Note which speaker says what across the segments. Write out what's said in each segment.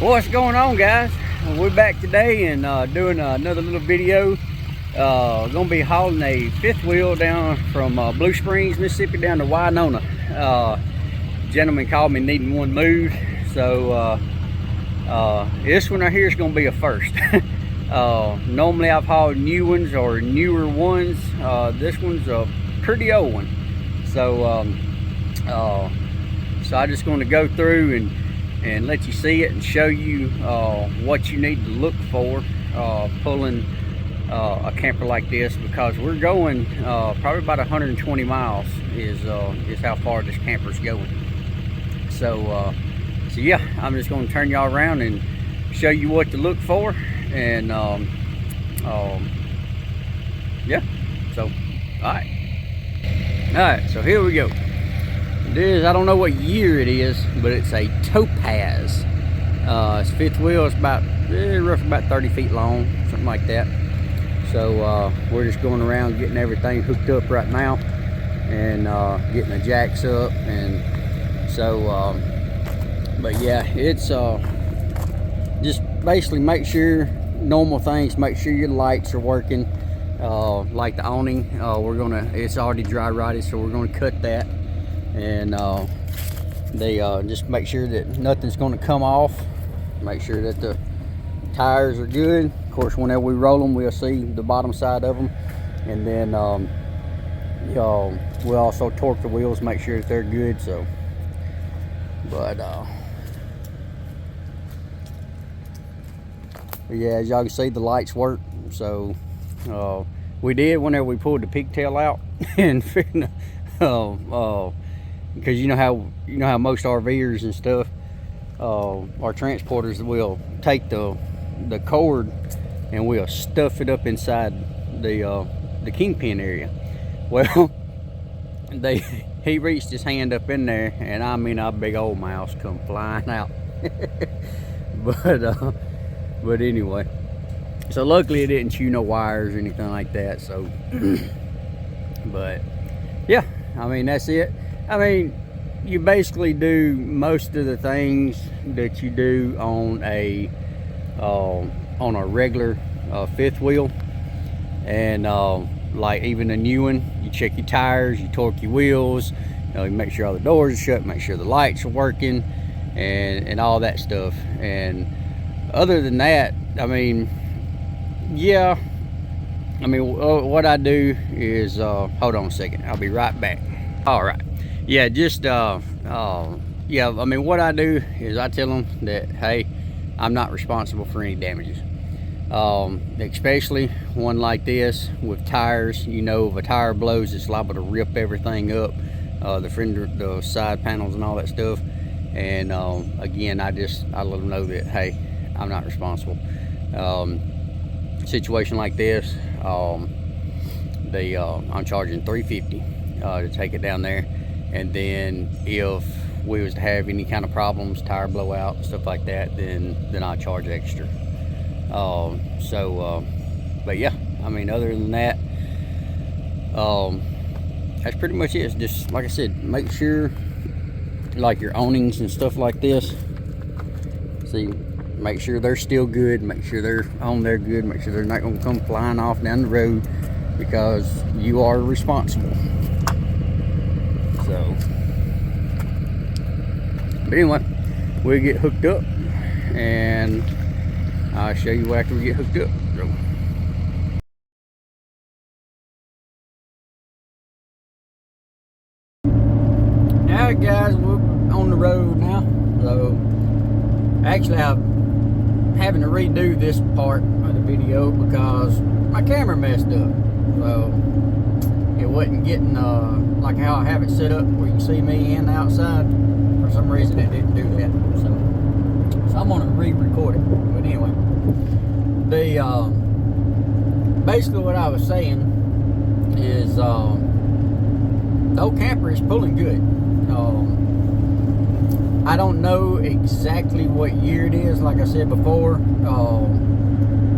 Speaker 1: What's going on, guys? We're back today and doing another little video. Gonna be hauling a fifth wheel down from Blue Springs, Mississippi down to Winona. Gentleman called me needing one moved, so this one right here is gonna be a first. Normally I've hauled new ones or newer ones. This one's a pretty old one, so I'm just going to go through and let you see it and show you what you need to look for pulling a camper like this, because we're going probably about 120 miles is how far this camper's going. So yeah, I'm just going to turn y'all around and show you what to look for, and yeah, so all right, so here we go. It is, I don't know what year it is, but it's a Topaz. It's fifth wheel. It's about roughly about 30 feet long, something like that. So we're just going around getting everything hooked up right now, and getting the jacks up, and so but yeah, it's just basically make sure normal things, make sure your lights are working, like the awning. It's already dry rotted, so we're gonna cut that, and just make sure that nothing's going to come off. Make sure that the tires are good. Of course, whenever we roll them, we'll see the bottom side of them, and then we'll also torque the wheels, make sure that they're good. So but yeah, as y'all can see, the lights work. So we did whenever we pulled the pigtail out, and because you know how most RVers and stuff, our transporters will take the cord and we'll stuff it up inside the kingpin area. Well, he reached his hand up in there, and I mean, a big old mouse come flying out. But anyway, so luckily it didn't chew no wires or anything like that. So but yeah, I mean, that's it. I mean, you basically do most of the things that you do on a regular fifth wheel, and like even a new one, you check your tires, you torque your wheels, you make sure all the doors are shut, make sure the lights are working, and all that stuff. And other than that, I mean, yeah, I mean, what I do is hold on a second, I'll be right back. All right, yeah, just yeah, I mean, what I do is I tell them that, hey, I'm not responsible for any damages, especially one like this with tires. You know, if a tire blows, it's liable to rip everything up, the fender, the side panels and all that stuff. And again, I let them know that, hey, I'm not responsible. Situation like this, I'm charging $350 to take it down there, and then if we was to have any kind of problems, tire blowout, stuff like that, then I'll charge extra. But yeah, I mean, other than that, that's pretty much it. It's just like I said, make sure like your awnings and stuff like this, see, make sure they're still good, make sure they're on there good, make sure they're not going to come flying off down the road, because you are responsible. So, but anyway, we'll get hooked up, and I'll show you after we get hooked up. So. Alright guys, we're on the road now. So actually I'm having to redo this part of the video because my camera messed up. So it wasn't getting like how I have it set up where you can see me in the outside. For some reason it didn't do that. So I'm gonna re-record it. But anyway, basically what I was saying is the old camper is pulling good. I don't know exactly what year it is, like I said before.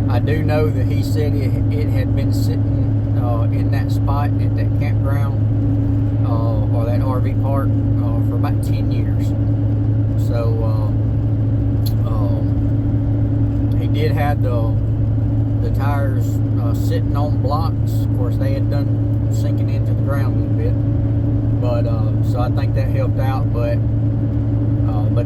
Speaker 1: I do know that he said it had been sitting in that spot at that campground or that RV park for about 10 years. So did have the tires sitting on blocks. Of course, they had done sinking into the ground a little bit, but so I think that helped out. But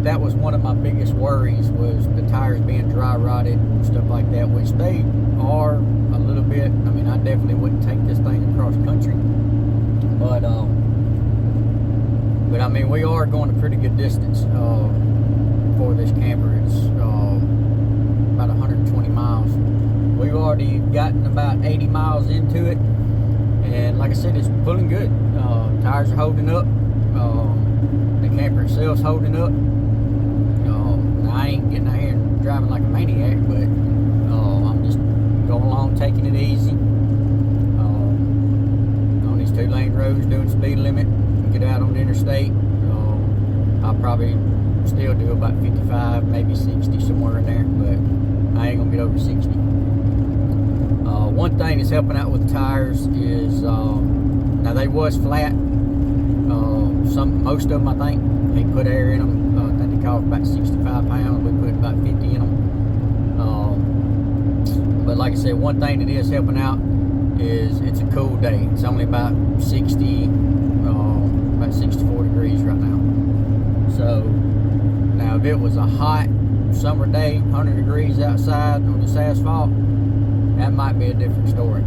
Speaker 1: that was one of my biggest worries, was the tires being dry rotted and stuff like that, which they are a little bit. I mean, I definitely wouldn't take this thing across country, but I mean, we are going a pretty good distance for this camper. It's about 120 miles. We've already gotten about 80 miles into it, and like I said, it's pulling good. Tires are holding up. The camper itself's holding up. I ain't getting out here and driving like a maniac, but I'm just going along, taking it easy on these 2-lane roads, doing the speed limit. Get out on the interstate, I'll probably still do about 55, maybe 60, somewhere in there, but I ain't gonna get over 60. One thing that's helping out with the tires is, now they was flat, most of them, I think. They put air in them. I think they cost about 65 pounds. We put about 50 in them. But like I said, one thing that is helping out is it's a cool day. It's only about 64 degrees right now. So now if it was a hot summer day, 100 degrees outside on this asphalt, that might be a different story.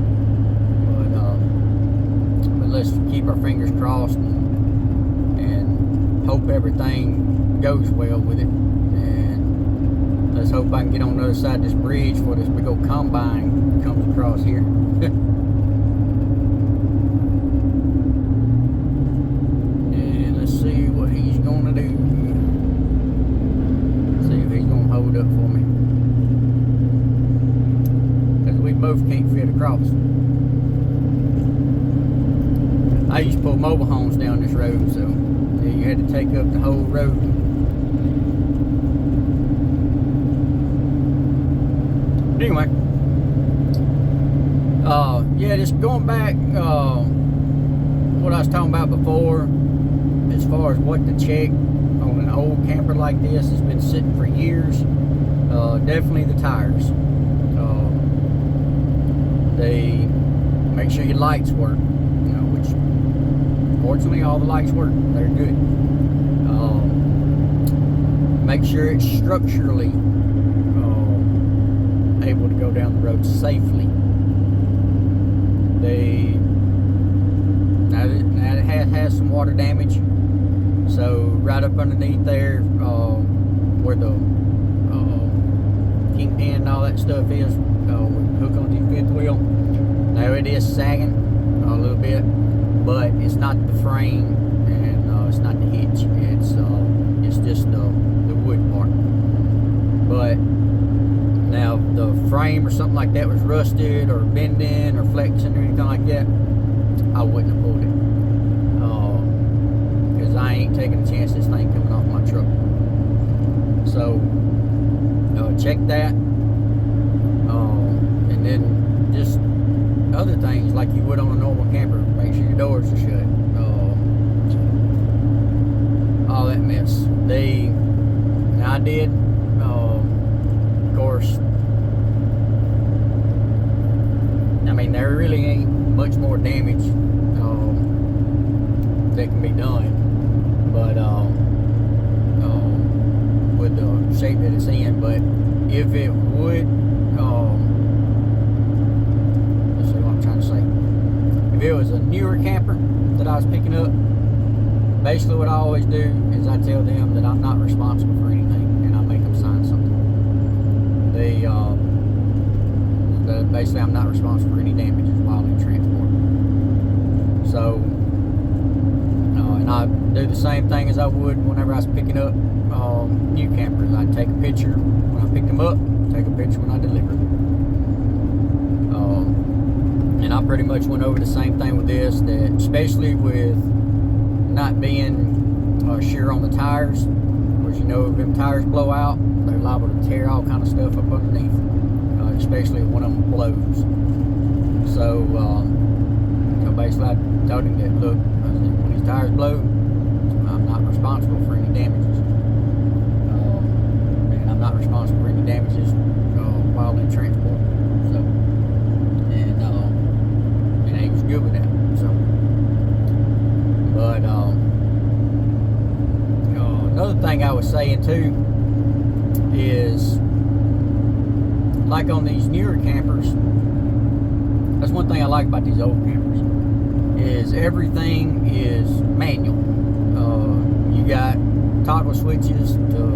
Speaker 1: But let's keep our fingers crossed and hope everything goes well with it. And let's hope I can get on the other side of this bridge before this big old combine comes across here. And let's see what he's gonna do. See if he's gonna hold up for me, because we both can't fit across. I used to pull mobile homes down this road, so you had to take up the whole road. But anyway, yeah, just going back, what I was talking about before, as far as what to check on an old camper like this that's been sitting for years, definitely the tires. They make sure your lights work, which fortunately all the lights work. They're good. Make sure it's structurally able to go down the road safely. Now it has some water damage, so right up underneath there, where the kingpin and all that stuff is, we hook on the fifth wheel. Now it is sagging a little bit, but it's not the frame, and it's not the hitch. It's just the wood part. But now if the frame or something like that was rusted or bending or flexing or anything like that, I wouldn't have pulled it, because I ain't taking a chance this thing coming off my truck. So check that, and then just other things like you would on a normal camper. Make sure your doors are shut, all that mess. Now I did, of course, I mean, there really ain't much more damage that can be done, but with the shape that it's in. But if it would, let's see what I'm trying to say. If it was a newer camper that I was picking up, basically what I always do is I tell them that I'm not responsible for anything, and I make them sign something. Basically I'm not responsible for any damages while in transport. So, and I do the same thing as I would whenever I was picking up new campers. I take a picture when I pick them up, take a picture when I deliver them. And I pretty much went over the same thing with this, that especially with not being sure on the tires, because if them tires blow out, they're liable to tear all kind of stuff up underneath, especially if one of them blows. So, basically I told him that, look, when these tires blow, I'm not responsible for any damages. And I'm not responsible for any damages while was saying too is, like on these newer campers, that's one thing I like about these old campers, is everything is manual. You got toggle switches to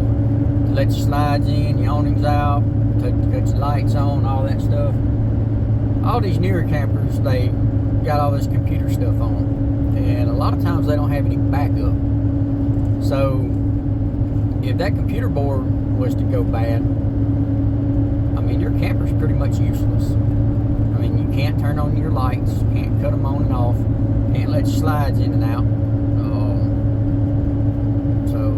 Speaker 1: let your slides in, your awnings out, to cut your lights on, all that stuff. All these newer campers, they got all this computer stuff on, and a lot of times they don't have any backup. So if that computer board was to go bad, I mean, your camper's pretty much useless. I mean, you can't turn on your lights, you can't cut them on and off, can't let your slides in and out. So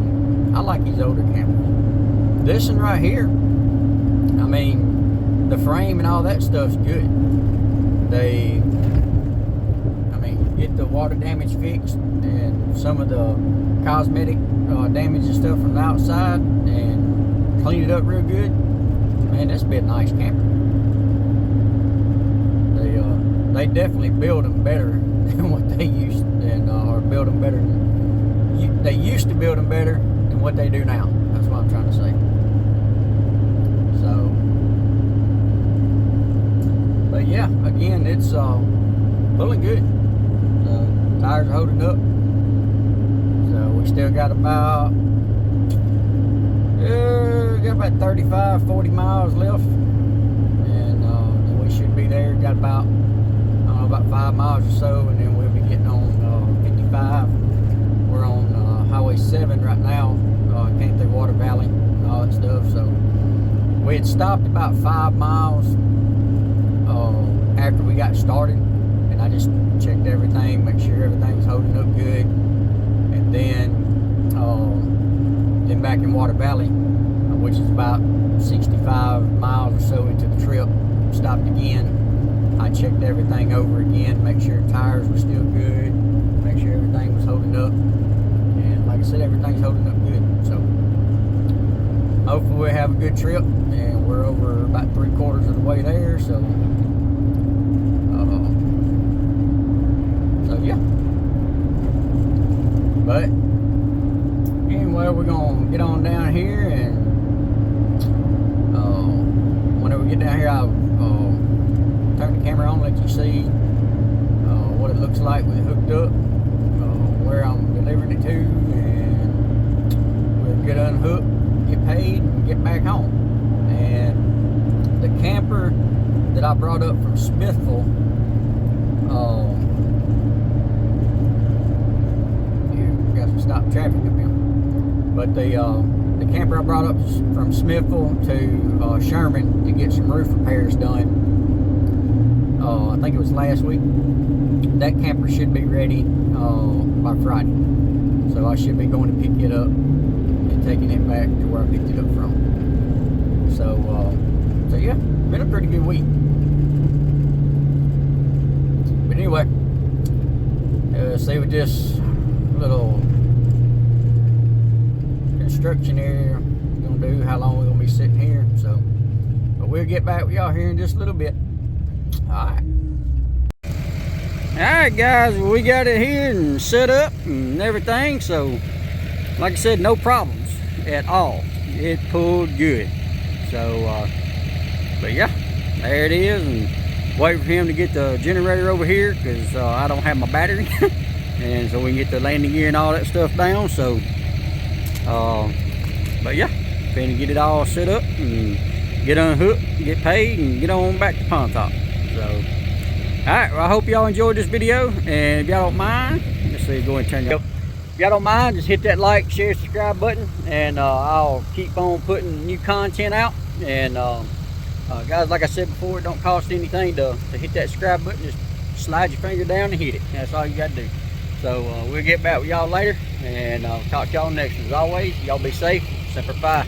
Speaker 1: I like these older campers. This one right here, I mean, the frame and all that stuff's good. They, I mean, get the water damage fixed and some of the cosmetic damage and stuff from the outside and clean it up real good. Man, this would be a nice camper. They definitely build them better than what they used, or build them better. They used to build them better than what they do now. That's what I'm trying to say. So, but yeah, again, it's pulling good. The tires are holding up. So we still got about 35, 40 miles left, and we should be there. Got about, I don't know, about 5 miles or so, and then we'll be getting on 55. We're on Highway 7 right now. Came through Water Valley and all that stuff. So we had stopped about 5 miles after we got started, and I just checked everything, make sure everything was holding up good, and then back in Water Valley, which is about 65 miles or so into the trip, stopped again. I checked everything over again, make sure tires were still good, make sure everything was holding up, and like I said, everything's holding up good. So hopefully we'll have a good trip, and we're over about 3/4 of the way there. So yeah, but anyway, we're gonna get on down here, and whenever we get down here, I'll turn the camera on, let you see what it looks like with it hooked up, where I'm delivering it to, and we'll get unhooked, get paid, and get back home. And the camper that I brought up from Smithville, got some stop traffic up here, but the camper I brought up from Smithville to Sherman to get some roof repairs done, I think it was last week. That camper should be ready by Friday, so I should be going to pick it up and taking it back to where I picked it up from. So yeah, been a pretty good week. But anyway, see with this little construction area we're gonna do, how long we're gonna be sitting here. So, but we'll get back with y'all here in just a little bit. Alright guys, we got it here and set up and everything. So like I said, no problems at all. It pulled good. So but yeah, there it is, and wait for him to get the generator over here, because I don't have my battery. And so we can get the landing gear and all that stuff down. So but yeah, finna get it all set up and get unhooked, get paid, and get on back to Pond Top. So alright, well, I hope y'all enjoyed this video, and if y'all don't mind, let's see, go ahead and turn it up. If y'all don't mind, just hit that like, share, subscribe button, and I'll keep on putting new content out. And guys, like I said before, it don't cost anything to hit that subscribe button. Just slide your finger down and hit it. That's all you got to do. So we'll get back with y'all later, and I'll talk to y'all next one. As always, y'all be safe. Semper Fi.